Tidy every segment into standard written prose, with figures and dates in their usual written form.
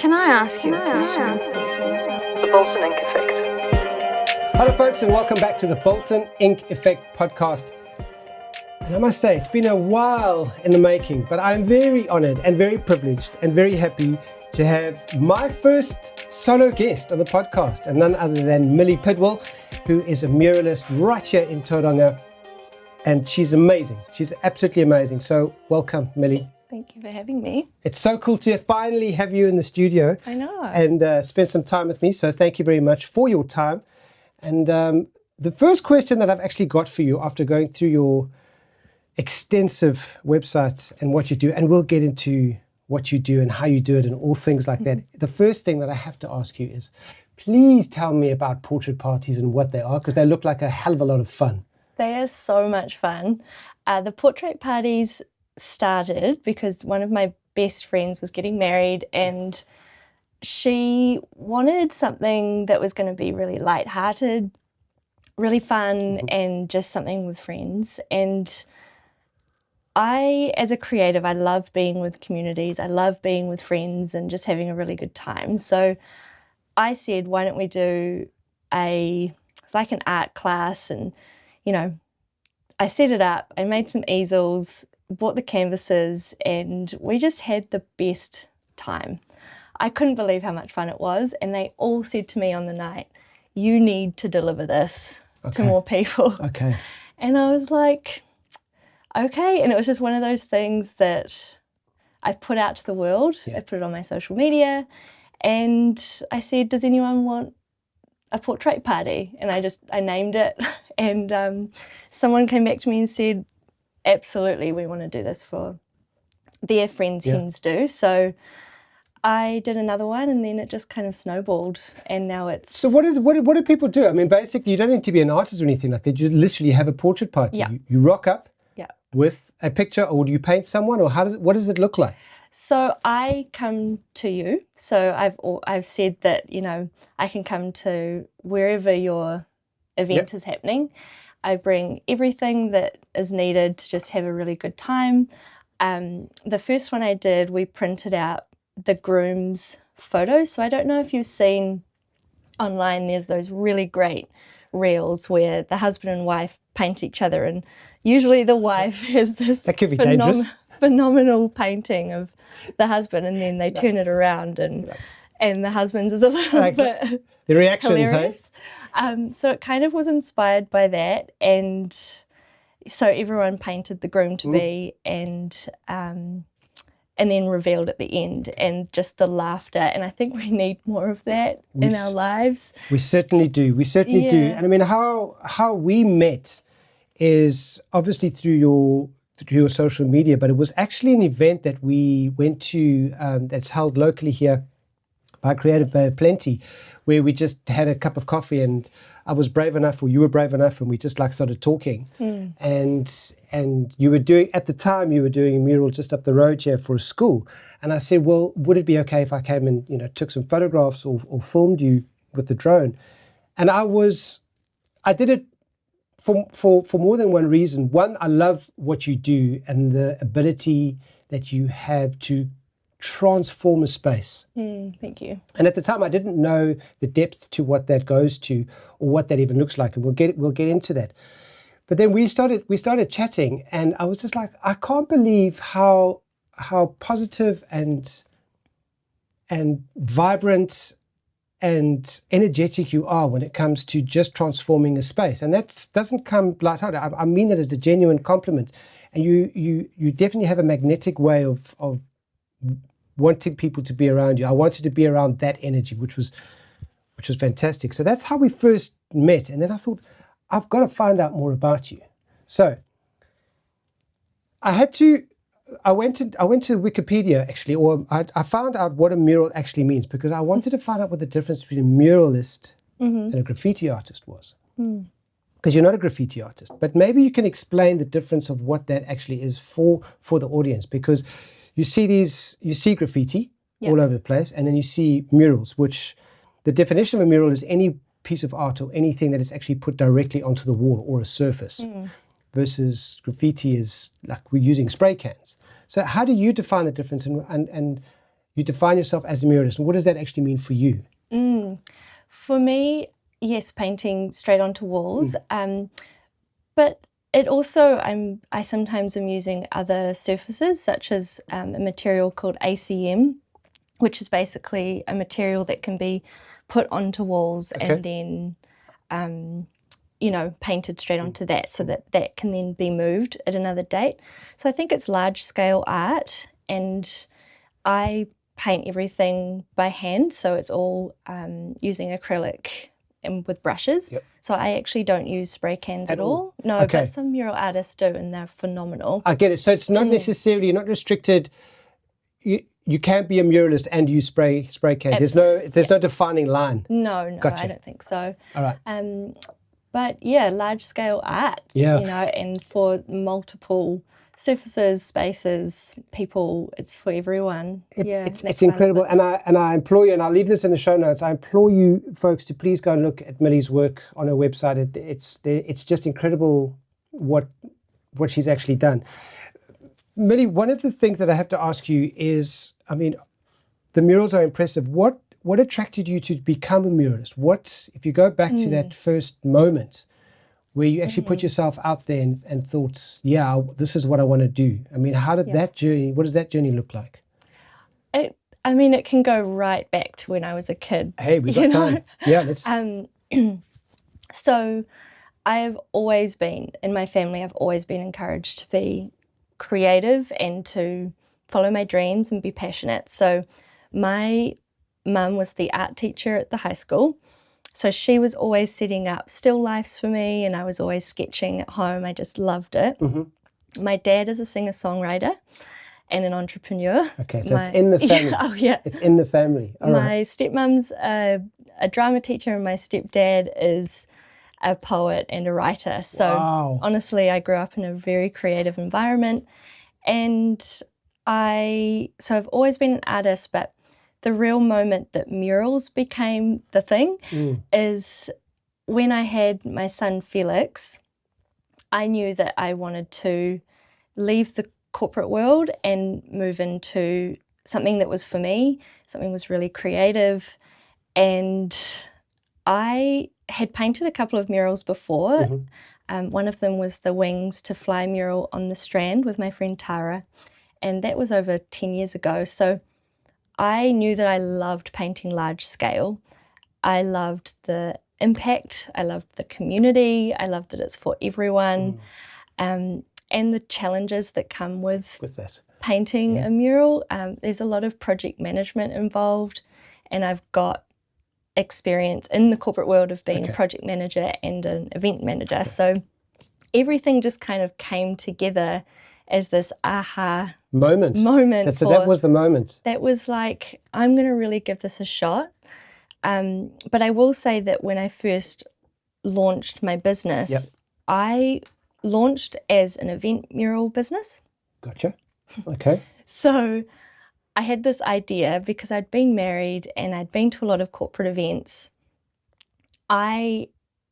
Can I ask you a question? The Bolton Ink Effect. Hello folks, and welcome back to the Bolton Ink Effect podcast. And I must say, it's been a while in the making, but I'm very honored and very privileged and very happy to have my first solo guest on the podcast, and none other than Millie Pidwell, who is a muralist right here in Tauranga. And she's amazing. She's absolutely amazing. So welcome, Millie. Thank you for having me. It's so cool to finally have you in the studio. I know. And spend some time with me. So thank you very much for your time. And the first question that I've actually got for you after going through your extensive websites and what you do, and we'll get into what you do and how you do it and all things like that. The first thing that I have to ask you is, please tell me about portrait parties and what they are, because they look like a hell of a lot of fun. They are so much fun. The portrait parties started because one of my best friends was getting married, and she wanted something that was going to be really lighthearted, really fun, and just something with friends. And I, as a creative, I love being with communities. I love being with friends and just having a really good time. So I said, why don't we do it's like an art class, and I set it up, I made some easels, bought the canvases, and we just had the best time. I couldn't believe how much fun it was, and they all said to me on the night, you need to deliver this to more people. Okay. And I was like, okay. And it was just one of those things that I put out to the world. Yeah. I put it on my social media, and I said, does anyone want a portrait party? And I named it, and someone came back to me and said, absolutely, we want to do this for their friends' hens do. So I did another one, and then it just kind of snowballed, and now it's... So what do people do? I mean, basically, you don't need to be an artist or anything like that. You just literally have a portrait party. Yeah. You rock up Yeah. with a picture, or do you paint someone, or what does it look like? So I come to you. So I've said that, I can come to wherever your event is happening. I bring everything that is needed to just have a really good time. The first one I did, we printed out the groom's photos. So I don't know if you've seen online, there's those really great reels where the husband and wife paint each other, and usually the wife has this That could be dangerous. Phenomenal painting of the husband, and then they turn it around, and the husband's is a little bit the reactions, hilarious. So it kind of was inspired by that, and so everyone painted the groom to be, and then revealed at the end, and just the laughter. And I think we need more of that in our lives. We certainly do. We certainly do. And I mean, how we met is obviously through your social media, but it was actually an event that we went to that's held locally here by Creative Bay of Plenty, where we just had a cup of coffee, and I was brave enough, or you were brave enough, and we just started talking. And you were doing, at the time, you were doing a mural just up the road here for a school. And I said, well, would it be okay if I came and, took some photographs or filmed you with the drone? And I did it for more than one reason. One, I love what you do and the ability that you have to transform a space. Thank you. And at the time, I didn't know the depth to what that goes to, or what that even looks like, and we'll get into that. But then we started chatting, and I was just like, I can't believe how positive and vibrant and energetic you are when it comes to just transforming a space. And that doesn't come lighthearted. I mean that as a genuine compliment. And you definitely have a magnetic way of wanting people to be around you. I wanted to be around that energy, which was fantastic. So that's how we first met. And then I thought, I've got to find out more about you. So I went to Wikipedia, actually, or I found out what a mural actually means, because I wanted to find out what the difference between a muralist and a graffiti artist was. Because you're not a graffiti artist, but maybe you can explain the difference of what that actually is for the audience, because you see graffiti all over the place, and then you see murals, which the definition of a mural is any piece of art or anything that is actually put directly onto the wall or a surface, versus graffiti is like we're using spray cans. So how do you define the difference, and you define yourself as a muralist. What does that actually mean for you? For me, yes, painting straight onto walls. But it also, I sometimes am using other surfaces, such as a material called ACM, which is basically a material that can be put onto walls and then, painted straight onto that, so that can then be moved at another date. So I think it's large scale art, and I paint everything by hand, so it's all using acrylic and with brushes. So I actually don't use spray cans at all. No, but some mural artists do, and they're phenomenal. I get it. So it's not necessarily, you're not restricted. You can't be a muralist and use spray can. There's no defining line. No, gotcha. I don't think so. All right. But yeah, large scale art. And for multiple surfaces, spaces, people, it's for everyone. It's incredible. And I implore you, and I'll leave this in the show notes, I implore you folks to please go and look at Millie's work on her website. It's just incredible what she's actually done. Millie, one of the things that I have to ask you is, I mean, the murals are impressive. What attracted you to become a muralist? What, if you go back to that first moment where you actually put yourself out there and thought, yeah, this is what I want to do? I mean, how did that journey, what does that journey look like? It can go right back to when I was a kid. Hey, we've got time. Yeah, let's... So I've always been, in my family, I've always been encouraged to be creative and to follow my dreams and be passionate. So my mum was the art teacher at the high school. So she was always setting up still lifes for me, and I was always sketching at home. I just loved it. My dad is a singer-songwriter and an entrepreneur. Okay, so it's in the family. It's in the family. All right. My stepmom's a drama teacher, and my stepdad is a poet and a writer. So honestly, I grew up in a very creative environment, and I've always been an artist, but the real moment that murals became the thing is when I had my son Felix. I knew that I wanted to leave the corporate world and move into something that was for me, something that was really creative. And I had painted a couple of murals before. One of them was the Wings to Fly mural on the Strand with my friend Tara, and that was over 10 years ago. So I knew that I loved painting large scale. I loved the impact, I loved the community, I loved that it's for everyone, and the challenges that come with that. Painting a mural. There's a lot of project management involved, and I've got experience in the corporate world of being a project manager and an event manager. So everything just kind of came together as this aha moment. So that was the moment. That was like, I'm going to really give this a shot. But I will say that when I first launched my business, I launched as an event mural business. Gotcha. Okay. So I had this idea because I'd been married and I'd been to a lot of corporate events. I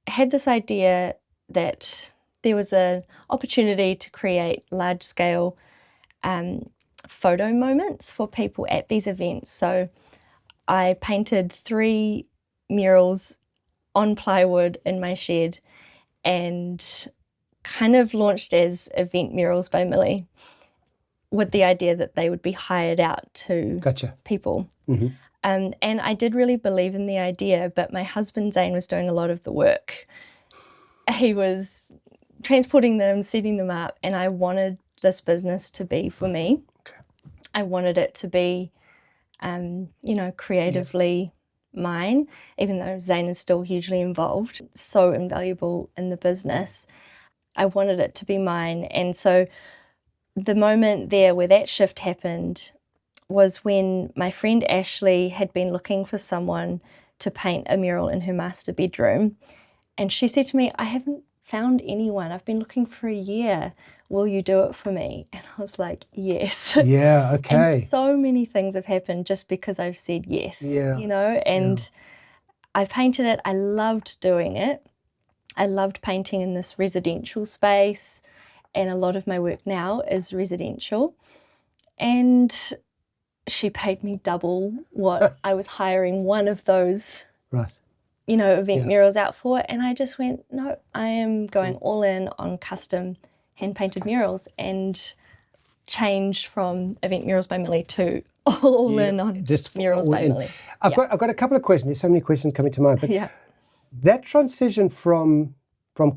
had this idea that there was an opportunity to create large-scale photo moments for people at these events. So I painted 3 murals on plywood in my shed and kind of launched as event murals by Millie, with the idea that they would be hired out to people. And I did really believe in the idea, but my husband Zane was doing a lot of the work. He was transporting them, setting them up, and I wanted this business to be for me. I wanted it to be, creatively mine, even though Zane is still hugely involved, so invaluable in the business. I wanted it to be mine. And so the moment there where that shift happened was when my friend Ashley had been looking for someone to paint a mural in her master bedroom. And she said to me, I haven't found anyone. I've been looking for a year. Will you do it for me? And I was like, yes. Yeah, okay. And so many things have happened just because I've said yes, and I painted it. I loved doing it. I loved painting in this residential space, and a lot of my work now is residential. And she paid me double what I was hiring one of those, Right. Event murals out for. And I just went, no, I am going all in on custom hand-painted murals, and changed from Event Murals by Millie to all in on just Murals by Millie. I've got a couple of questions. There's so many questions coming to mind, but that transition from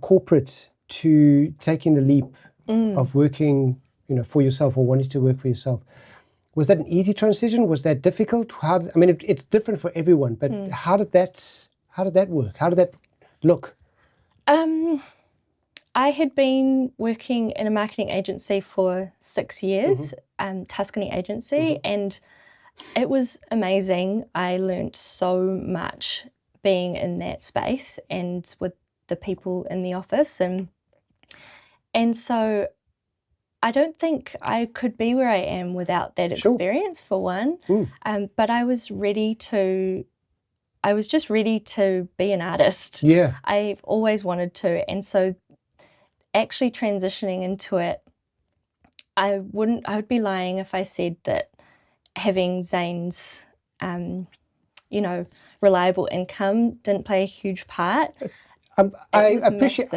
corporate to taking the leap of working, for yourself, or wanting to work for yourself, was that an easy transition? Was that difficult? It's different for everyone, but how did that work? How did that look? I had been working in a marketing agency for 6 years, Tuscany agency, and it was amazing. I learned so much being in that space and with the people in the office, and so I don't think I could be where I am without that experience, for one. But I was just ready to be an artist. Yeah. I've always wanted to, and so actually transitioning into it, I would be lying if I said that having Zane's, reliable income didn't play a huge part. I appreciate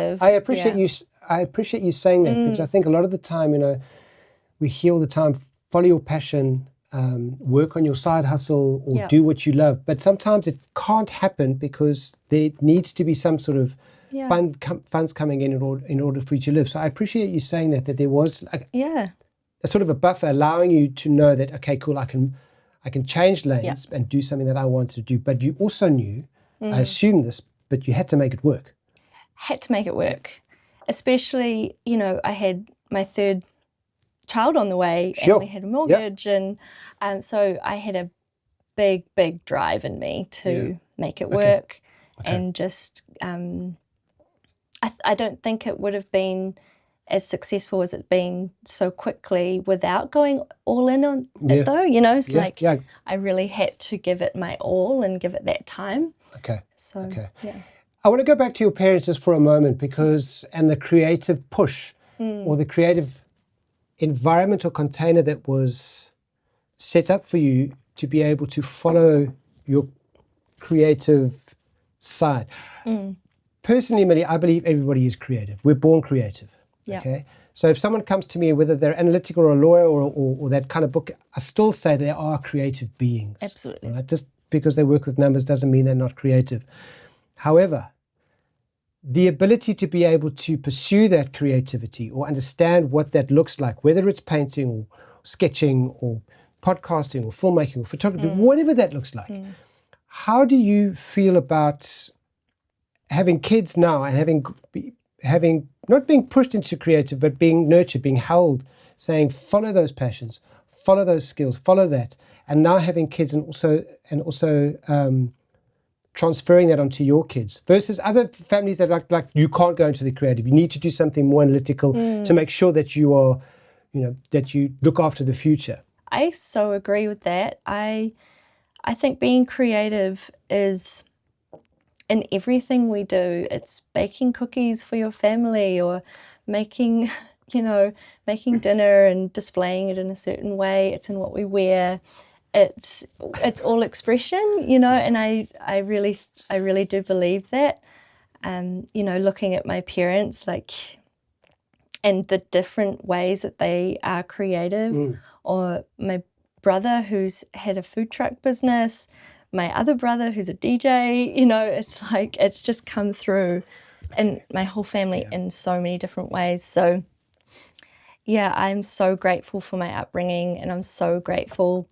you saying that, because I think a lot of the time, we hear all the time, follow your passion, work on your side hustle, or do what you love. But sometimes it can't happen because there needs to be some sort of funds coming in order for you to live. So I appreciate you saying that there was a sort of a buffer allowing you to know that, okay, cool, I can change lanes and do something that I want to do. But you also knew, I assume this, but you had to make it work. Had to make it work. Especially, I had my third child on the way, and we had a mortgage, and so I had a big drive in me to make it work. And just I don't think it would have been as successful as it's been so quickly without going all in on it, though. It's I really had to give it my all and give it that time. I want to go back to your parents just for a moment, and the creative push or the creative environmental container that was set up for you to be able to follow your creative side. Personally, Millie, I believe everybody is creative. We're born creative. Okay. So if someone comes to me, whether they're analytical or a lawyer or that kind of book, I still say they are creative beings. Absolutely. Right? Just because they work with numbers doesn't mean they're not creative. However, the ability to be able to pursue that creativity or understand what that looks like, whether it's painting or sketching or podcasting or filmmaking or photography, whatever that looks like. How do you feel about having kids now and having not being pushed into creative, but being nurtured, being held, saying follow those passions, follow those skills, follow that, and now having kids and also transferring that onto your kids versus other families that like you can't go into the creative. You need to do something more analytical to make sure that you are, that you look after the future. I so agree with that. I think being creative is in everything we do. It's baking cookies for your family, or making dinner and displaying it in a certain way. It's in what we wear. It's all expression, and I really do believe that. Looking at my parents, and the different ways that they are creative, or my brother who's had a food truck business, my other brother who's a DJ, it's just come through in my whole family in so many different ways. So I'm so grateful for my upbringing, and I'm so grateful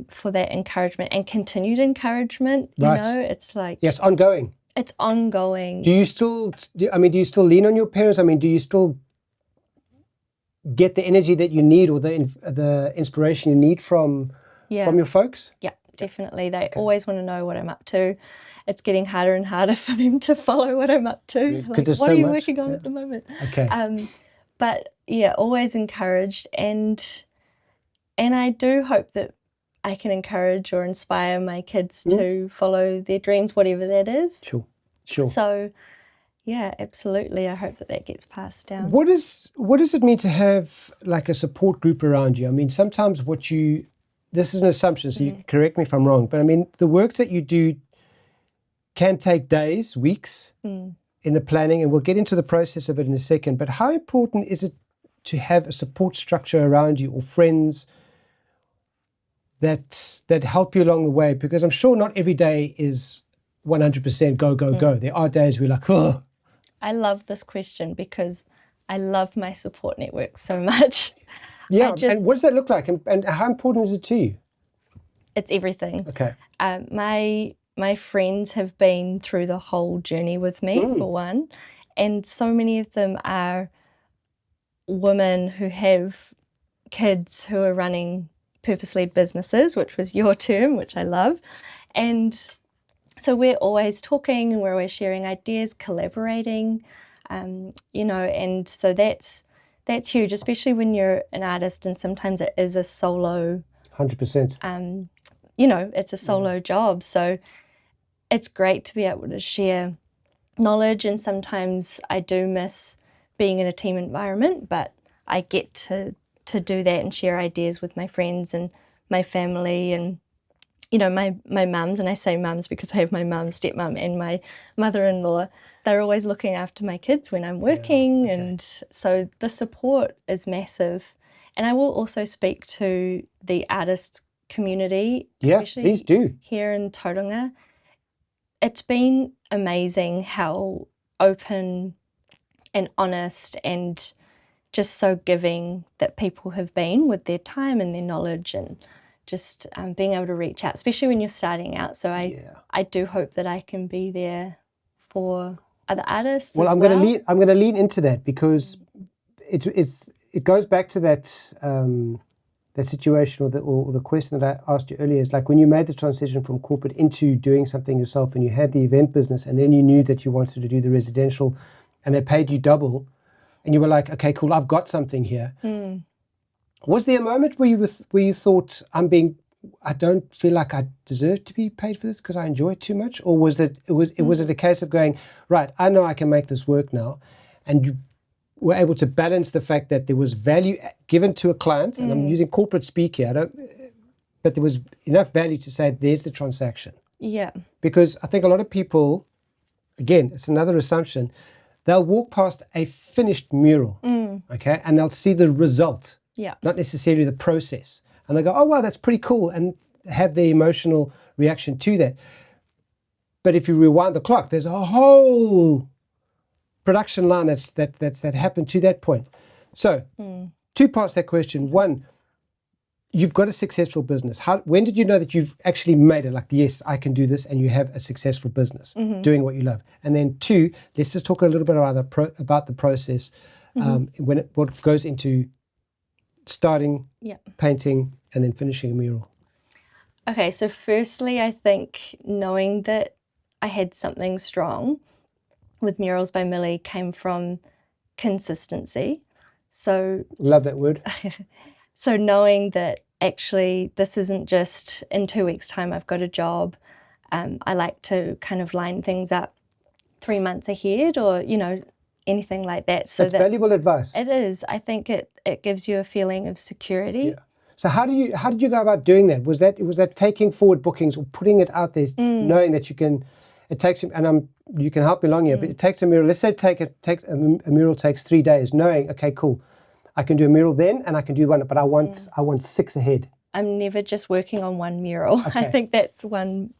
for that encouragement and continued encouragement. It's yes, ongoing. It's ongoing. Do you still lean on your parents? Do you still get the energy that you need, or the inspiration you need from your folks? Yeah, definitely. They always want to know what I'm up to. It's getting harder and harder for them to follow what I'm up to. What are you working on at the moment? Okay. But always encouraged, and I do hope that I can encourage or inspire my kids to follow their dreams, whatever that is. Sure. So, absolutely. I hope that gets passed down. What does it mean to have like a support group around you? Sometimes what you this is an assumption, so you can correct me if I'm wrong, but I mean, the work that you do can take days, weeks in the planning, and we'll get into the process of it in a second, but how important is it to have a support structure around you or friends that help you along the way? Because I'm sure not every day is 100% go, go, go. There are days we're like, oh. I love this question because I love my support network so much. Yeah, and what does that look like? And how important is it to you? It's everything. Okay. My friends have been through the whole journey with me, for one, and so many of them are women who have kids who are running purpose-led businesses, which was your term, which I love. And so we're always talking and we're always sharing ideas, collaborating, you know, and so that's huge, especially when you're an artist and sometimes it is a solo 100%. You know, it's a solo job. So it's great to be able to share knowledge, and sometimes I do miss being in a team environment, but I get to do that and share ideas with my friends and my family and, you know, my mums, and I say mums because I have my mum, stepmum and my mother-in-law. They're always looking after my kids when I'm working, and so the support is massive. And I will also speak to the artist community, especially please do. Here in Tauranga. It's been amazing how open and honest and just so giving that people have been with their time and their knowledge, and just being able to reach out, especially when you're starting out. So I do hope that I can be there for other artists. Well, I'm going to lean into that, because it goes back to that situation or the question that I asked you earlier, is like when you made the transition from corporate into doing something yourself, and you had the event business, and then you knew that you wanted to do the residential, and they paid you double, and you were like, okay, cool, I've got something here. Was there a moment where you thought, I don't feel like I deserve to be paid for this because I enjoy it too much? Or was it a case of going, right, I know I can make this work now, and you were able to balance the fact that there was value given to a client, and I'm using corporate speak here, but there was enough value to say, there's the transaction. Yeah. Because I think a lot of people, again, it's another assumption, they'll walk past a finished mural, okay, and they'll see the result, not necessarily the process. And they go, oh, wow, that's pretty cool, and have the emotional reaction to that. But if you rewind the clock, there's a whole production line that happened to that point. So, two parts to that question. One, you've got a successful business. When did you know that you've actually made it? Like, yes, I can do this, and you have a successful business doing what you love. And then two, let's just talk a little bit about the process, what goes into starting, painting, and then finishing a mural. Okay, so firstly, I think knowing that I had something strong with Murals by Millie came from consistency. So love that word. So knowing that actually this isn't just in 2 weeks' time I've got a job. I like to kind of line things up 3 months ahead, or, you know, anything like that. So that's valuable advice. It is. I think it gives you a feeling of security. Yeah. So how did you go about doing that? Was that taking forward bookings or putting it out there, knowing that you can? It takes, and you can help me along here, but it takes a mural. Let's say a mural takes 3 days. Knowing, okay, cool, I can do a mural then, and I can do one, but I want 6 ahead. I'm never just working on one mural. Okay. I think that's one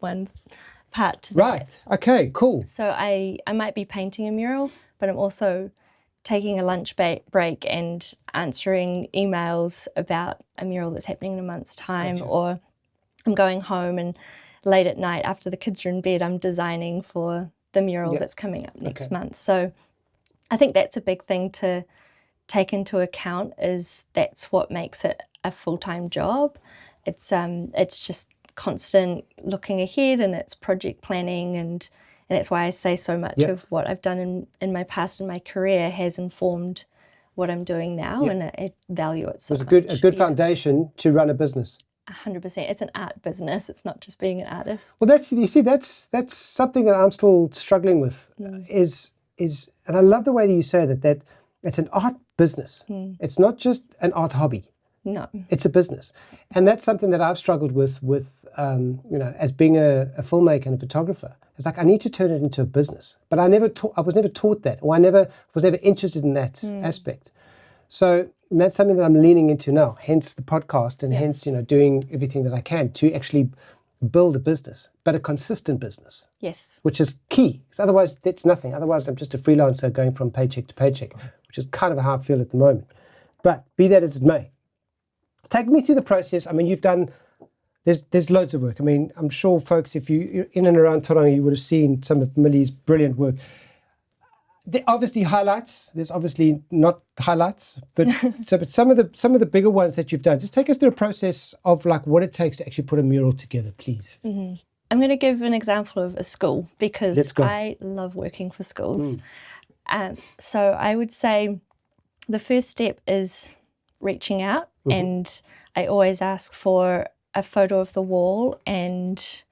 part to that. Right. Okay. Cool. So I might be painting a mural, but I'm also taking a lunch break and answering emails about a mural that's happening in a month's time. Gotcha. Or I'm going home and late at night after the kids are in bed, I'm designing for the mural that's coming up next month. So I think that's a big thing to take into account, is that's what makes it a full-time job. It's just constant looking ahead, and it's project planning, and that's why I say so much of what I've done in my past and my career has informed what I'm doing now, and I value it so much. It's a good foundation to run a business. 100%. It's an art business. It's not just being an artist. Well, that's something that I'm still struggling with. Is and I love the way that you say that it's an art business. It's not just an art hobby. No. It's a business. And that's something that I've struggled with as being a filmmaker and a photographer. It's like, I need to turn it into a business. But I was never taught that, or I was never interested in that aspect. So that's something that I'm leaning into now, hence the podcast, and hence, doing everything that I can to actually build a business, but a consistent business. Yes. Which is key, because otherwise that's nothing. Otherwise I'm just a freelancer going from paycheck to paycheck, which is kind of how I feel at the moment. But be that as it may, take me through the process. I mean, you've done, there's loads of work. I mean, I'm sure folks, if you're in and around Tauranga, you would have seen some of Millie's brilliant work. There are obviously highlights. There's obviously not highlights, but some of the bigger ones that you've done. Just take us through a process of like what it takes to actually put a mural together, please. Mm-hmm. I'm going to give an example of a school because I love working for schools. So I would say the first step is reaching out, and I always ask for a photo of the wall and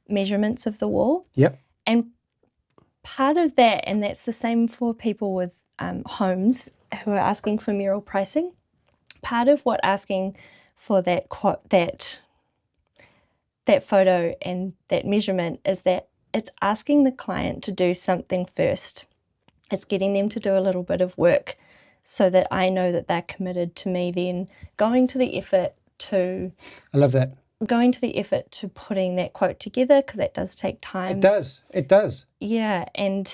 measurements of the wall. Yep. And part of that, and that's the same for people with homes who are asking for mural pricing, part of what asking for that photo and that measurement is that it's asking the client to do something first. It's getting them to do a little bit of work so that I know that they're committed to me then going to the effort to... I love that. Going to the effort to putting that quote together, because that does take time. It does. Yeah, and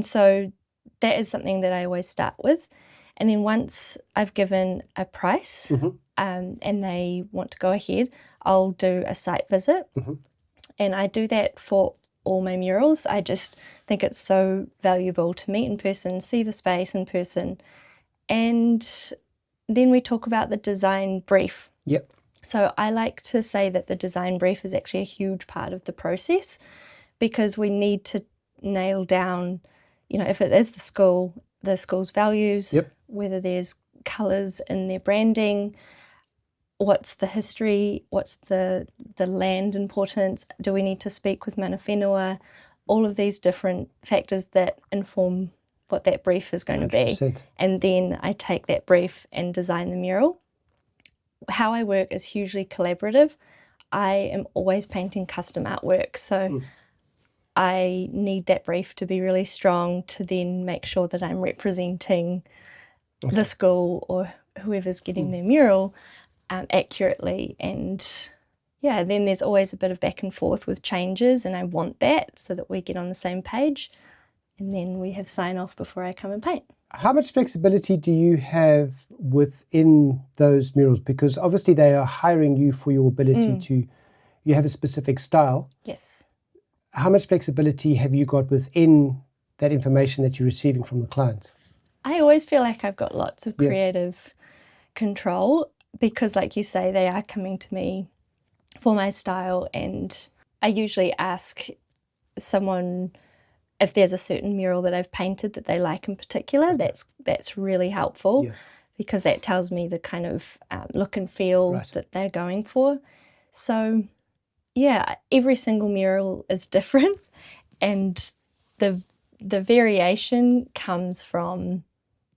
so that is something that I always start with. And then once I've given a price and they want to go ahead, I'll do a site visit. And I do that for all my murals. I just think it's so valuable to meet in person, see the space in person. And then we talk about the design brief. Yep. So I like to say that the design brief is actually a huge part of the process, because we need to nail down, if it is the school's values, whether there's colours in their branding, what's the history, what's the land importance, do we need to speak with mana whenua, all of these different factors that inform what that brief is going 100%. To be. And then I take that brief and design the mural. How I work is hugely collaborative. I am always painting custom artwork, so I need that brief to be really strong to then make sure that I'm representing the school or whoever's getting their mural accurately. And then there's always a bit of back and forth with changes, and I want that so that we get on the same page, and then we have sign off before I come and paint. How much flexibility do you have within those murals? Because obviously they are hiring you for your ability you have a specific style. Yes. How much flexibility have you got within that information that you're receiving from the client? I always feel like I've got lots of creative control, because like you say, they are coming to me for my style, and I usually ask someone if there's a certain mural that I've painted that they like in particular. That's really helpful, because that tells me the kind of look and feel that they're going for. So every single mural is different, and the variation comes from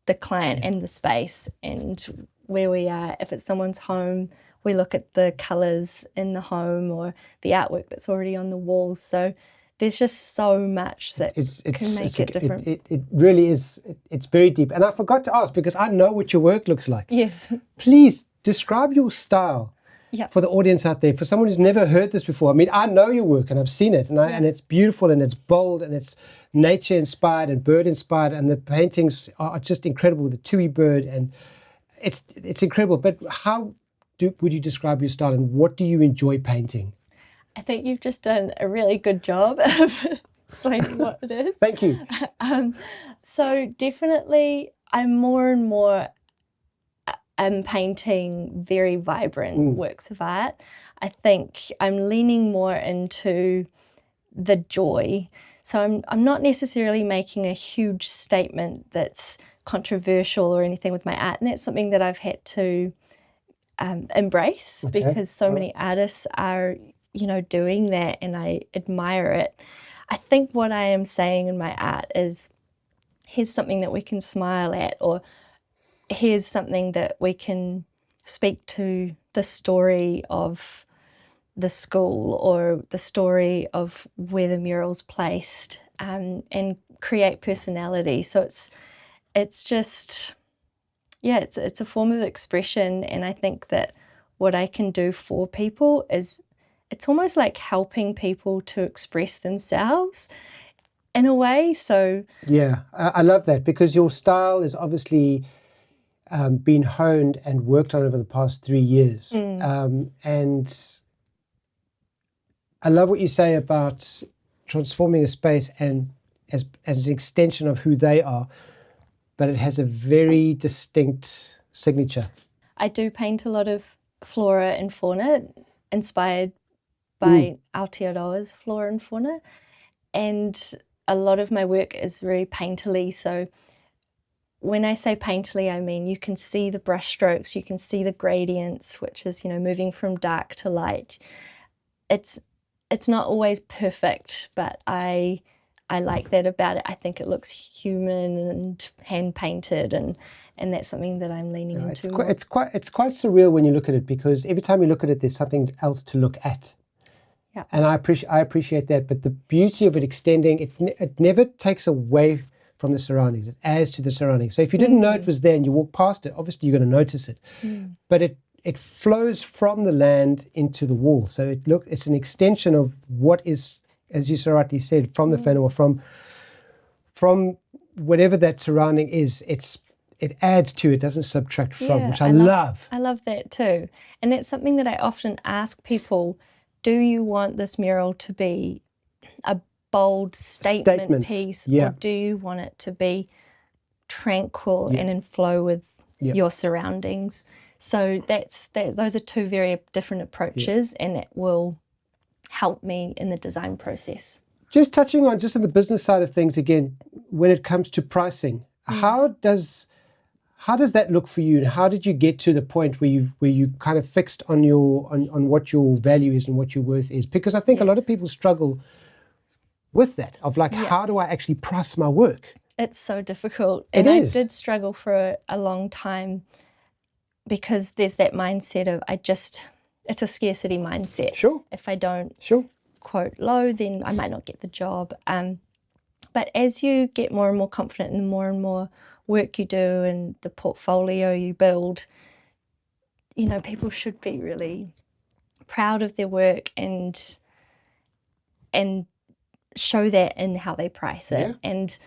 the client and the space and where we are. If it's someone's home, we look at the colours in the home or the artwork that's already on the walls. So there's just so much that can make it different. It really is. It's very deep. And I forgot to ask, because I know what your work looks like. Yes. Please describe your style for the audience out there, for someone who's never heard this before. I mean, I know your work and I've seen it, and it's beautiful and it's bold and it's nature inspired and bird inspired, and the paintings are just incredible. The tui bird, and it's incredible. But how would you describe your style, and what do you enjoy painting? I think you've just done a really good job of explaining what it is. Thank you. So definitely I'm more and more painting very vibrant works of art. I think I'm leaning more into the joy. So I'm not necessarily making a huge statement that's controversial or anything with my art, and that's something that I've had to embrace, because so many artists are doing that, and I admire it. I think what I am saying in my art is, here's something that we can smile at, or here's something that we can speak to the story of the school or the story of where the mural's placed, and create personality. So it's just, yeah, it's a form of expression, and I think that what I can do for people is it's almost like helping people to express themselves in a way. So yeah, I love that, because your style is obviously been honed and worked on over the past 3 years. And I love what you say about transforming a space and as an extension of who they are, but it has a very distinct signature. I do paint a lot of flora and fauna, inspired by Aotearoa's flora and fauna, and a lot of my work is very painterly. So when I say painterly, I mean you can see the brush strokes, you can see the gradients, which is, you know, moving from dark to light. It's not always perfect, but I like that about it. I think it looks human and hand painted, and that's something that I'm leaning into. It's quite surreal when you look at it, because every time you look at it, there's something else to look at. Yeah. And I appreciate that. But the beauty of it extending, it never takes away from the surroundings. It adds to the surroundings. So if you didn't know it was there and you walk past it, obviously you're going to notice it. But it flows from the land into the wall. So it's an extension of what is, as you so rightly said, from the fan, or from whatever that surrounding is. It adds to it, doesn't subtract from, which I love. I love that too. And that's something that I often ask people, do you want this mural to be a bold statement piece, or do you want it to be tranquil and in flow with your surroundings? So those are two very different approaches, and it will help me in the design process. Just touching on the business side of things again, when it comes to pricing, how does that look for you, and how did you get to the point where you kind of fixed on what your value is and what your worth is? Because I think a lot of people struggle with that, of like, how do I actually price my work? It's so difficult, and I did struggle for a long time, because there's that mindset of it's a scarcity mindset. Sure. If I don't quote low, then I might not get the job. But as you get more and more confident, and more work you do and the portfolio you build, you know, people should be really proud of their work and show that in how they price it. And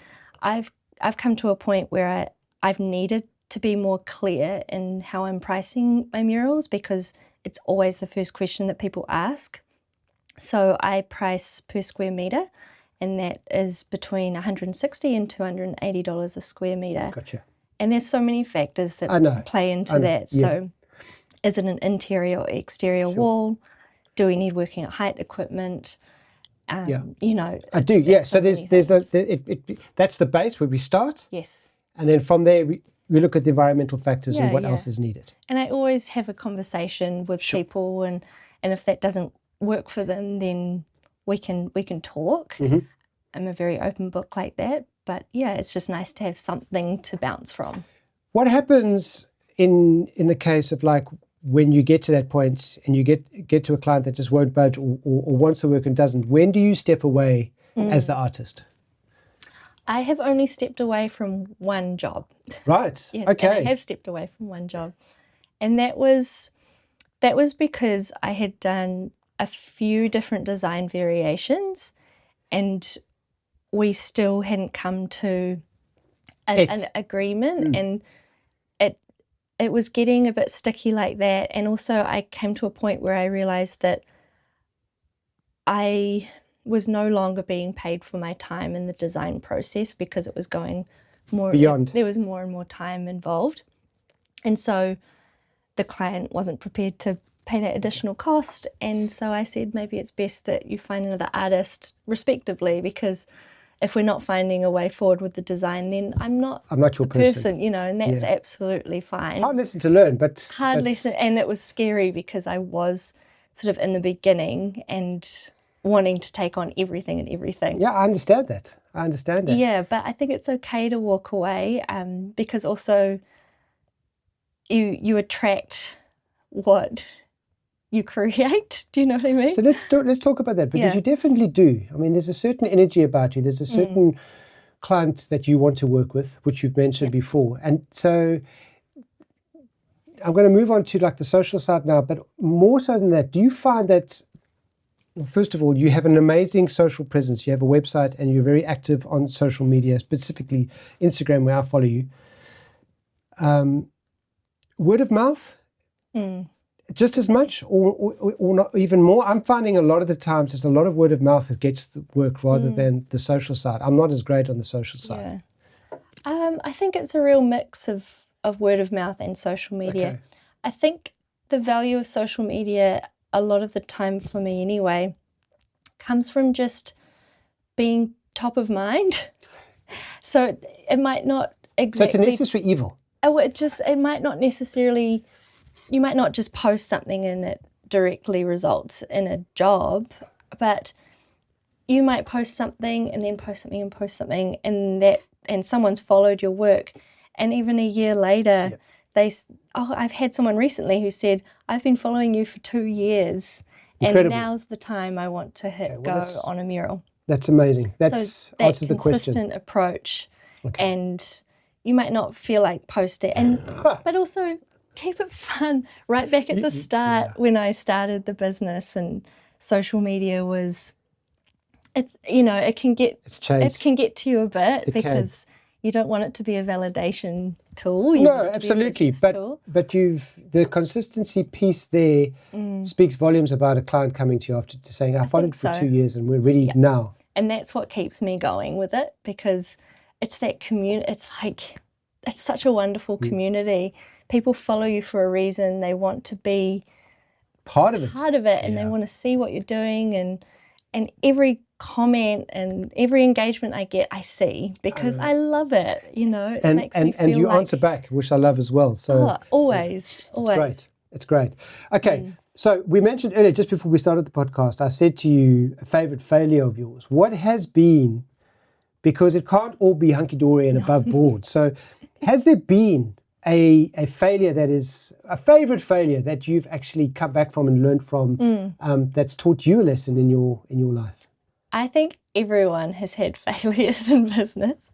I've come to a point where I've needed to be more clear in how I'm pricing my murals, because it's always the first question that people ask. So I price per square metre, and that is between $160 and $280 a square metre. Gotcha. And there's so many factors that play into that. So is it an interior or exterior wall? Do we need working at height equipment? You know, I do. Yeah. So there's that's the base where we start. Yes. And then from there we look at the environmental factors and what else is needed. And I always have a conversation with people, and if that doesn't work for them, then we can talk. I'm a very open book like that. But yeah, it's just nice to have something to bounce from. What happens in the case of, like, when you get to that point and you get to a client that just won't budge, or wants the work and doesn't? When do you step away as the artist? I have only stepped away from one job. Right. Yes, okay. And I have stepped away from one job, and that was because I had done a few different design variations, and we still hadn't come to an agreement, and it was getting a bit sticky like that. And also I came to a point where I realized that I was no longer being paid for my time in the design process, because it was going more beyond. There was more and more time involved. And so the client wasn't prepared to pay that additional cost. And so I said, maybe it's best that you find another artist respectively, because if we're not finding a way forward with the design, then I'm not your person, you know, and that's absolutely fine. Hard lesson to learn, but lesson. And it was scary, because I was sort of in the beginning and wanting to take on everything. Yeah, I understand that. Yeah, but I think it's okay to walk away, because also you attract what you create. Do you know what I mean? So let's talk about that, because you definitely do. I mean, there's a certain energy about you. There's a certain client that you want to work with, which you've mentioned before. And so I'm going to move on to like the social side now, but more so than that, do you find that, well, first of all, you have an amazing social presence. You have a website and you're very active on social media, specifically Instagram, where I follow you. Word of mouth? Just as much or not even more? I'm finding a lot of the times there's a lot of word of mouth that gets the work rather than the social side. I'm not as great on the social side. I think it's a real mix of word of mouth and social media. Okay. I think the value of social media, a lot of the time for me anyway, comes from just being top of mind. So it might not exactly... So it's a necessary evil. It might not necessarily... You might not just post something and it directly results in a job, but you might post something and then post something and post something, and someone's followed your work, and even a year later, I've had someone recently who said, I've been following you for 2 years, Incredible. and now's the time I want to hit go on a mural. That's amazing. That answers the question. Consistent approach, and you might not feel like posting, but also keep it fun. Right back at the start, when I started the business, and social media was, it can get to you a bit, because you don't want it to be a validation tool. No, absolutely. But the consistency piece there speaks volumes about a client coming to you after saying, I followed for 2 years and we're ready now. And that's what keeps me going with it, because it's that community. It's such a wonderful community. People follow you for a reason. They want to be part of it, and they want to see what you're doing, and every comment and every engagement I get, I see, because I love it. It makes me feel you answer back, which I love as well. So always. It's great. Okay, so we mentioned earlier, just before we started the podcast, I said to you a favorite failure of yours. What has been, because it can't all be hunky-dory and above board. So has there been a failure that is a favorite failure that you've actually come back from and learned from, that's taught you a lesson in your life? I think everyone has had failures in business.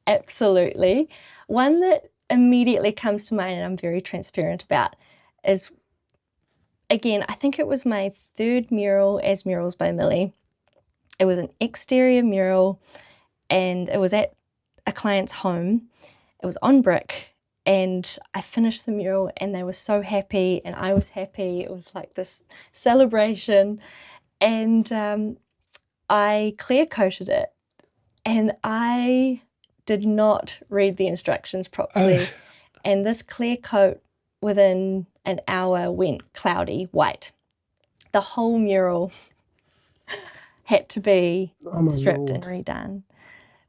Absolutely. One that immediately comes to mind, and I'm very transparent about, is, again, I think it was my 3rd mural as Murals by Millie. It was an exterior mural, and it was at a client's home. It was on brick, and I finished the mural, and they were so happy, and I was happy. It was like this celebration, and I clear coated it, and I did not read the instructions properly, and this clear coat within an hour went cloudy white. The whole mural had to be stripped and redone,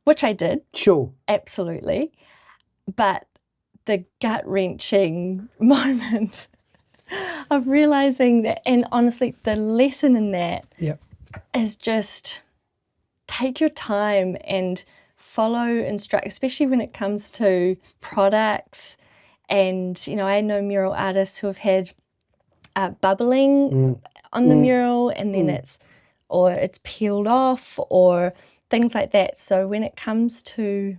which I did. Sure. Absolutely. But the gut-wrenching moment of realizing that, and honestly, the lesson in that is just take your time and follow instructions, especially when it comes to products. And, I know mural artists who have had bubbling on the mural, and then it's peeled off or things like that. So when it comes to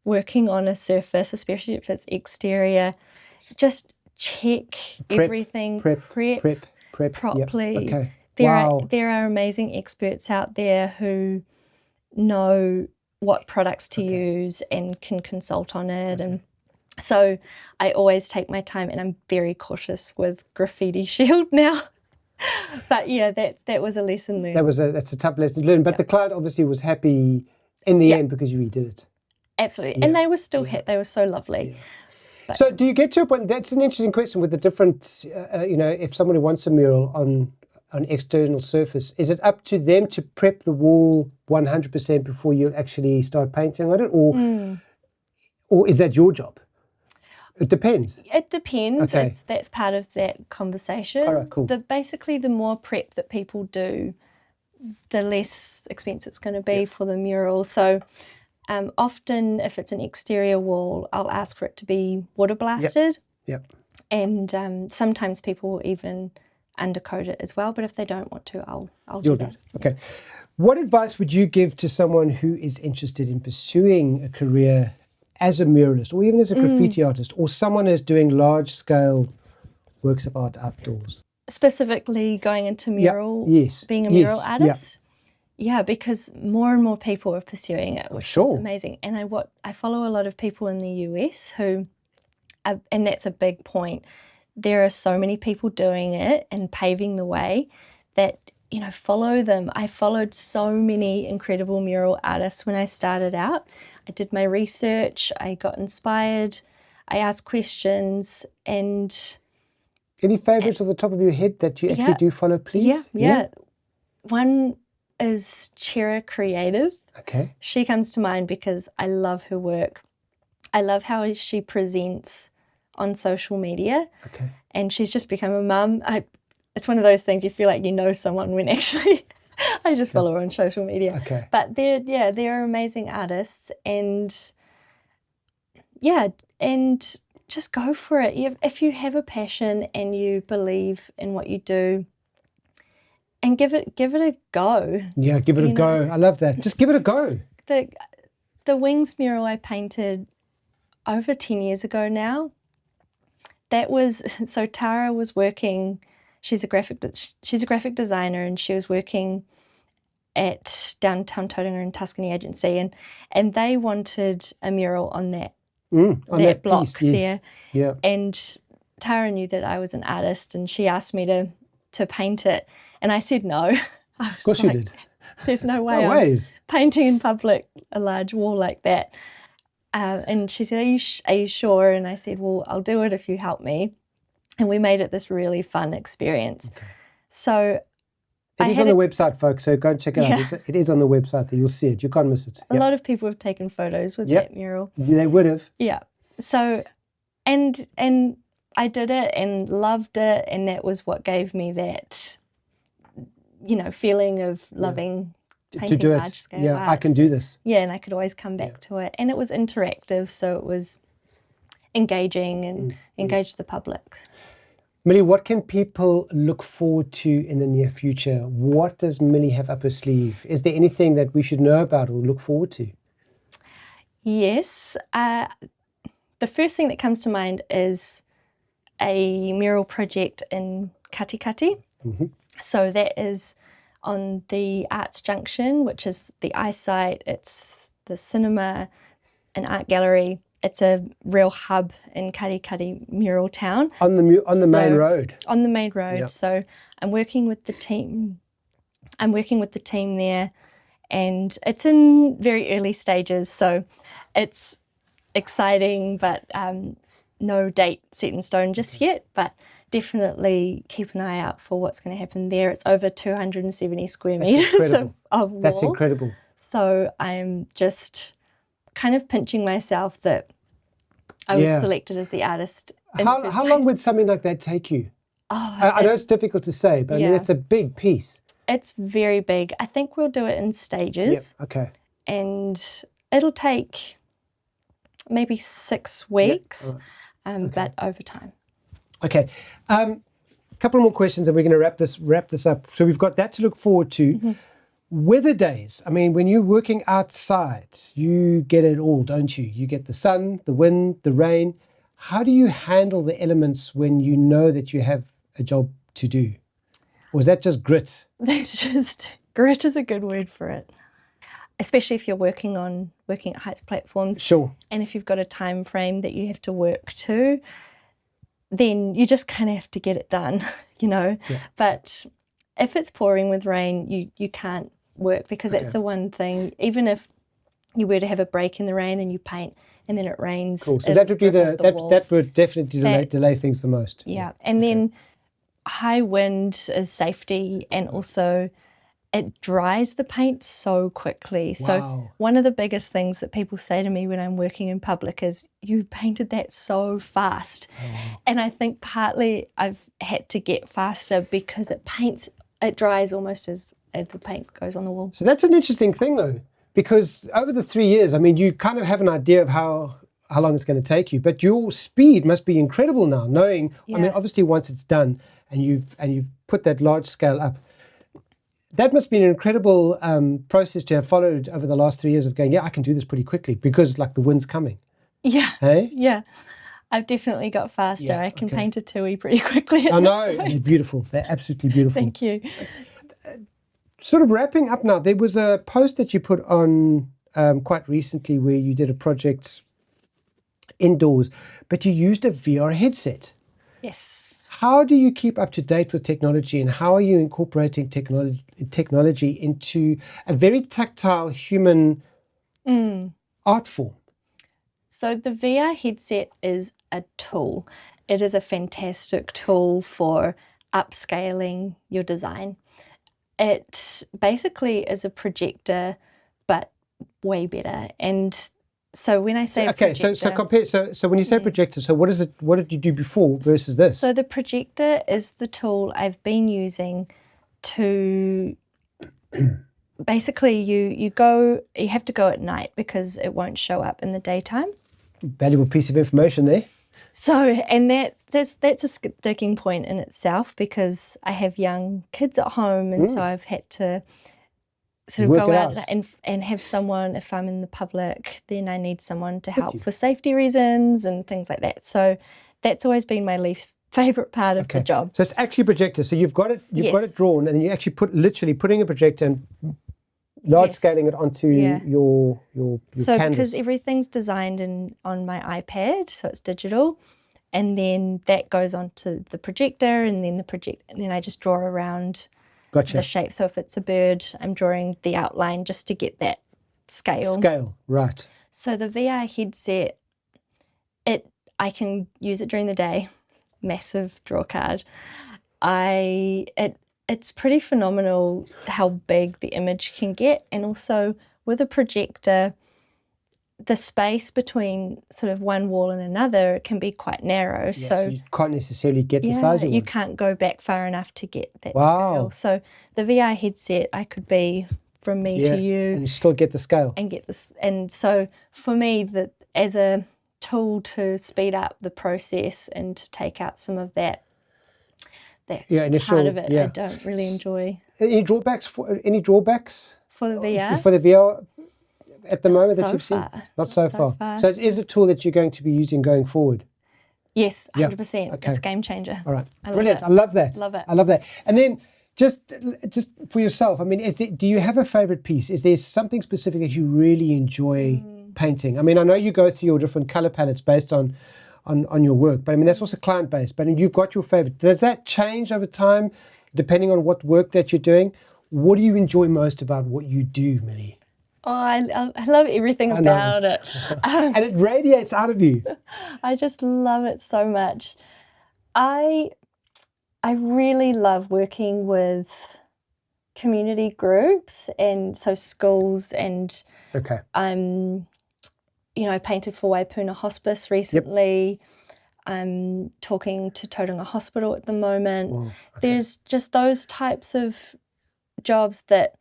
working on a surface, especially if it's exterior, just check everything, prep properly. Yep. Okay. There are amazing experts out there who know what products to use and can consult on it. And so I always take my time, and I'm very cautious with graffiti shield now. But yeah, that was a lesson learned. That's a tough lesson learned. But the client obviously was happy in the end because you redid it. Absolutely. And they were still hit. They were so lovely. Yeah. So do you get to a point, that's an interesting question with the different, if somebody wants a mural on an external surface, is it up to them to prep the wall 100% before you actually start painting on it? Or is that your job? It depends. It depends. Okay. That's part of that conversation. All right, cool. Basically, the more prep that people do, the less expensive it's going to be for the mural. So often, if it's an exterior wall, I'll ask for it to be water blasted. Yep. And sometimes people will even undercoat it as well, but if they don't want to, I'll do You'll that. do it. Okay. What advice would you give to someone who is interested in pursuing a career as a muralist, or even as a graffiti artist, or someone who's doing large-scale works of art outdoors? Specifically going into mural, Yes. being a Yes. mural artist? Yeah, because more and more people are pursuing it, which is amazing. And I follow a lot of people in the US who, and that's a big point, there are so many people doing it and paving the way that, you know, follow them. I followed so many incredible mural artists when I started out. I did my research, I got inspired, I asked questions. And any favorites off the top of your head that you actually do follow, please? Yeah. One is Chera Creative. Okay. She comes to mind because I love her work. I love how she presents on social media. Okay. And she's just become a mum. It's one of those things you feel like you know someone when actually I just follow her on social media. Okay. But they're amazing artists, and just go for it. If you have a passion and you believe in what you do, and give it a go. Yeah, give it a go. I love that. Just give it a go. The Wings mural I painted over 10 years ago now. That was, so Tara was working, she's a graphic designer, and she was working at downtown Tauranga and Tuscany Agency, and they wanted a mural on that that block piece, yes. There. Yeah. And Tara knew that I was an artist, and she asked me to paint it, and I said no. Of course you did. There's no way I'm painting in public a large wall like that. And she said, are you sure? And I said, well, I'll do it if you help me. And we made it this really fun experience. Okay. So it is on the website, folks, so go and check it out. It is on the website there. You'll see it. You can't miss it. A lot of people have taken photos with that mural. They would have. Yeah. So, and I did it and loved it, and that was what gave me that, feeling of loving painting to do large scale art. I can do this. Yeah, and I could always come back to it. And it was interactive, so it was engaging and engaged the public. Millie, what can people look forward to in the near future? What does Millie have up her sleeve? Is there anything that we should know about or look forward to? Yes. The first thing that comes to mind is a mural project in Katikati. Mm-hmm. So that is on the Arts Junction, which is the eyesight, it's the cinema, an art gallery. It's a real hub in Katikati Mural Town. On the main road. On the main road. Yep. So I'm working with the team. There, and it's in very early stages. So it's exciting, but no date set in stone just yet. But definitely keep an eye out for what's going to happen there. It's over 270 square meters of wall. That's incredible. So I'm just kind of pinching myself that I was selected as the artist. How long would something like that take you? I know it's difficult to say, but I mean, it's a big piece. It's very big. I think we'll do it in stages. Yep. Okay. And it'll take maybe 6 weeks, but over time. Okay. A couple more questions and we're going to wrap this up. So we've got that to look forward to. Mm-hmm. Weather days. I mean, when you're working outside, you get it all, don't you? You get the sun, the wind, the rain. How do you handle the elements when you know that you have a job to do? Or is that just grit? Grit is a good word for it. Especially if you're working at heights platforms. Sure. And if you've got a time frame that you have to work to, then you just kind of have to get it done, Yeah. But if it's pouring with rain, you can't work, because that's the one thing. Even if you were to have a break in the rain and you paint and then it rains. Cool. So that would be that would definitely delay things the most. Yeah. And then high wind is safety, and also it dries the paint so quickly. Wow. So one of the biggest things that people say to me when I'm working in public is, you painted that so fast. Oh. And I think partly I've had to get faster because it dries almost as the paint goes on the wall. So that's an interesting thing though, because over the 3 years, I mean, you kind of have an idea of how long it's going to take you. But your speed must be incredible now, knowing, I mean, obviously once it's done and you've put that large scale up, that must be an incredible process to have followed over the last 3 years of going, yeah, I can do this pretty quickly because like the wind's coming. Yeah. Hey? Yeah. I've definitely got faster. Yeah, I can paint a tui pretty quickly. I know, and they're beautiful. They're absolutely beautiful. Thank you. Sort of wrapping up now, there was a post that you put on quite recently where you did a project indoors, but you used a VR headset. Yes. How do you keep up to date with technology, and how are you incorporating technology into a very tactile human art form? So the VR headset is a tool. It is a fantastic tool for upscaling your design. It basically is a projector, but way better. And so when I say projector, so when you say projector, so what is it? What did you do before versus this? So the projector is the tool I've been using to basically you have to go at night because it won't show up in the daytime. Valuable piece of information there. So, and that's a sticking point in itself because I have young kids at home, and so I've had to sort of go out and have someone, if I'm in the public, then I need someone to help for safety reasons and things like that. So that's always been my least favorite part of the job. So it's actually a projector. So you've got it drawn, and you actually literally putting a projector and large scaling it onto your so canvas. Because everything's designed on my iPad, so it's digital, and then that goes onto the projector, and then I just draw around the shape. So if it's a bird, I'm drawing the outline just to get that scale. Right. So the VR headset, I can use it during the day. Massive draw card. It's pretty phenomenal how big the image can get, and also with a projector, the space between sort of one wall and another can be quite narrow. So you can't necessarily get the size you want. You can't go back far enough to get that scale. So the VR headset, I could be from me to you, and you still get the scale and get this. And so for me, as a tool to speed up the process and to take out some of that initial part of it, I don't really enjoy. Any drawbacks for the VR? For the VR at the moment that you've seen? Not so far. So it is a tool that you're going to be using going forward? Yes, 100%. Okay. It's a game changer. All right. Brilliant. I love that. Love it. I love that. And then just for yourself, I mean, do you have a favorite piece? Is there something specific that you really enjoy painting? I mean, I know you go through your different color palettes based on your work, but I mean, that's also client-based, but you've got your favorite. Does that change over time depending on what work that you're doing? What do you enjoy most about what you do, Millie? Oh, I love everything about it. And it radiates out of you. I just love it so much. I really love working with community groups, and so schools, and I painted for Waipuna Hospice recently. I'm talking to Tauranga Hospital at the moment. Wow, There's just those types of jobs that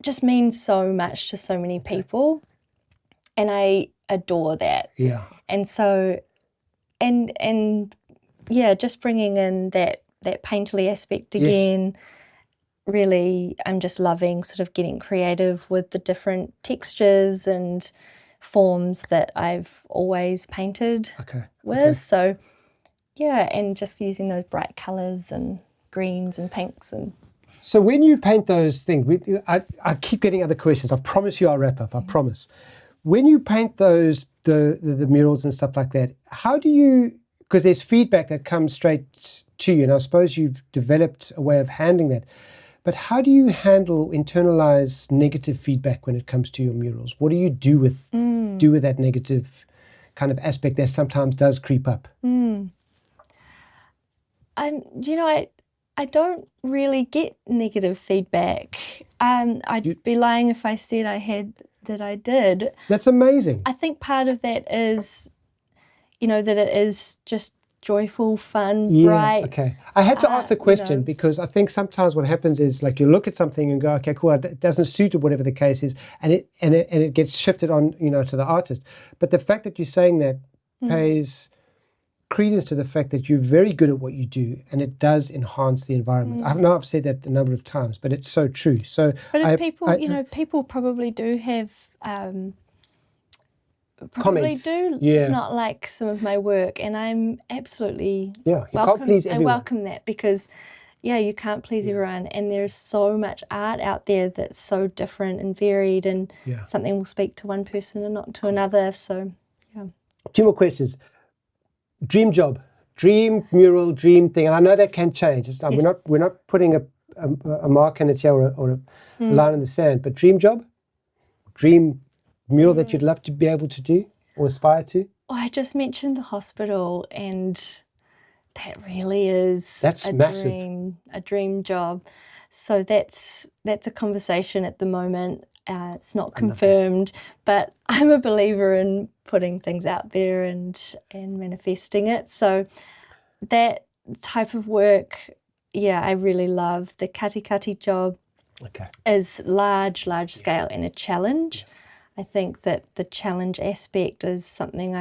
just mean so much to so many people, and I adore that. Yeah. And so, and just bringing in that painterly aspect again. Really, I'm just loving sort of getting creative with the different textures and forms that I've always painted with. So and just using those bright colours and greens and pinks. And so when you paint those things, I keep getting other questions. I promise you I'll wrap up, I promise. When you paint those, the murals and stuff like that, how do you, because there's feedback that comes straight to you, and I suppose you've developed a way of handling that. But how do you internalize negative feedback when it comes to your murals? What do you do with that negative kind of aspect that sometimes does creep up? I don't really get negative feedback. I'd be lying if I said I did. That's amazing. I think part of that is, that it is just joyful, fun, Yeah, bright. okay. I had to ask the question because I think sometimes what happens is like you look at something and go, okay, cool, it doesn't suit or whatever the case is, and it gets shifted on, to the artist. But the fact that you're saying that pays credence to the fact that you're very good at what you do, and it does enhance the environment. I know I've said that a number of times, but it's so true. So, but if people probably do have. Comments. Not like some of my work, and I'm absolutely you can't please everyone. I welcome that because you can't please everyone, and there's so much art out there that's so different and varied, and something will speak to one person and not to another. So 2 more questions. Dream job, dream mural, dream thing, and I know that can change. We're not putting a mark in it here or a line in the sand, but dream job, dream mural that you'd love to be able to do or aspire to? Oh, I just mentioned the hospital, and that really is massive. A dream job. So that's a conversation at the moment. It's not confirmed, but I'm a believer in putting things out there and manifesting it. So that type of work, I really love. The kati job is large scale and a challenge. I think that the challenge aspect is something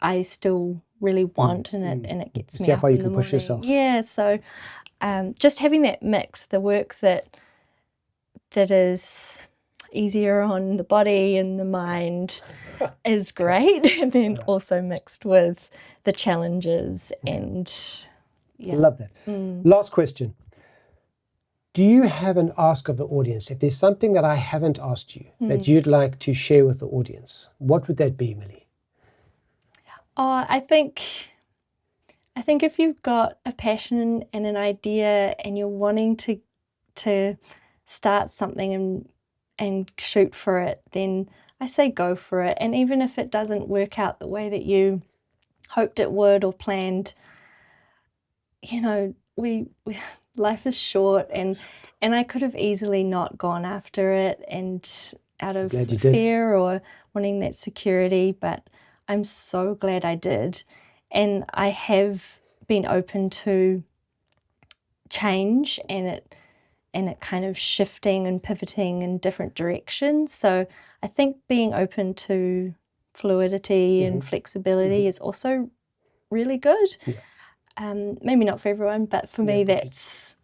I still really want, and it gets me up how you in can the push morning. yourself. Yeah, so just having that mix, the work that is easier on the body and the mind is great, and then also mixed with the challenges and Love that. Last question. Do you have an ask of the audience? If there's something that I haven't asked you that you'd like to share with the audience, what would that be, Millie? I think if you've got a passion and an idea and you're wanting to start something and shoot for it, then I say go for it. And even if it doesn't work out the way that you hoped it would or planned, we life is short, and I could have easily not gone after it and out of fear or wanting that security, but I'm so glad I did. And I have been open to change and it kind of shifting and pivoting in different directions. So I think being open to fluidity and flexibility is also really good. Maybe not for everyone, but for me that's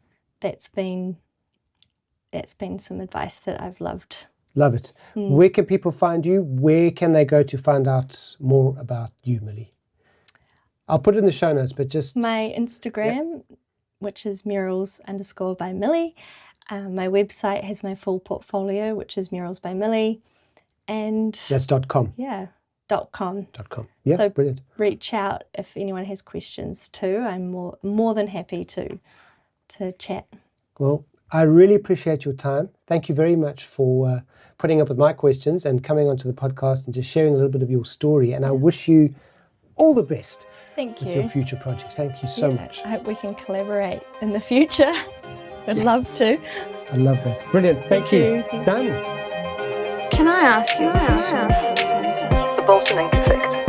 been some advice that I've loved. Love it. Where can people find you? Where can they go to find out more about you, Millie? I'll put it in the show notes, but just... My Instagram, which is murals_by Millie. My website has my full portfolio, which is Murals by Millie. And that's .com. Yeah, .com. .com. Yeah, so brilliant. Reach out if anyone has questions too. I'm more than happy to chat. Well, I really appreciate your time. Thank you very much for putting up with my questions and coming onto the podcast and just sharing a little bit of your story. And I wish you all the best. Thank you. With your future projects. Thank you so much. I hope we can collaborate in the future. I'd love to. I love that. Brilliant. Thank you. Done. Can I ask you a question? The Bolton Effect.